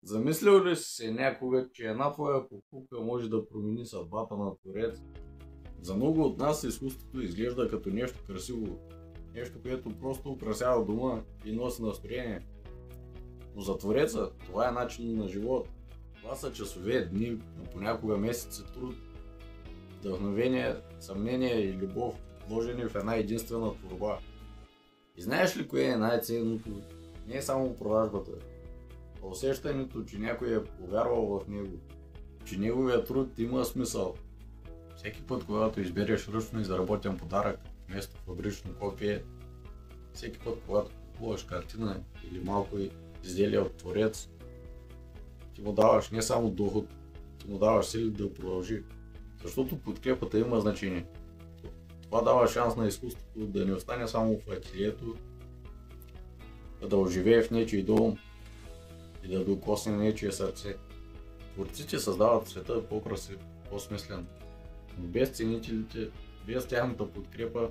Замислял ли си се някога, че една твоя покупка може да промени съдбата на Творец? За много от нас изкуството изглежда като нещо красиво, нещо, което просто украсява дома и носи настроение. Но за Твореца това е начин на живот. Това са часове, дни, понякога месеци труд, вдъхновение, съмнение и любов, вложени в една единствена творба. И знаеш ли кое е най-ценното? Не е само продажбата, а усещането, че някой е повярвал в него, че неговият труд има смисъл. Всеки път, когато избереш ръчно изработен подарък вместо фабрично копие, всеки път, когато купуваш картина или малко изделие от Творец, ти му даваш не само доход, ти му даваш сили да продължи. Защото подкрепата има значение. Това дава шанс на изкуството да не остане само в ателието, а да оживее в нечий дом и да докосне нечие сърце. Творците създават света по-красив, по-смислен. Но без ценителите, без тяхната подкрепа,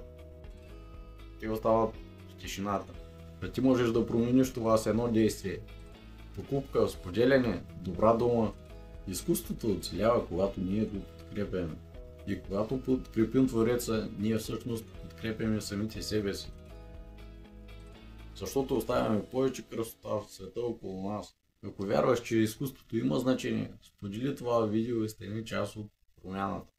те остават в тишината. А ти можеш да промениш това с едно действие. Покупка, споделяне, добра дума. Изкуството оцелява, когато ние го подкрепяме. И когато подкрепим Твореца, ние всъщност подкрепяме самите себе си. Защото оставяме повече красота в света около нас. Ако вярваш, че изкуството има значение, сподели това видео и стани част от промяната.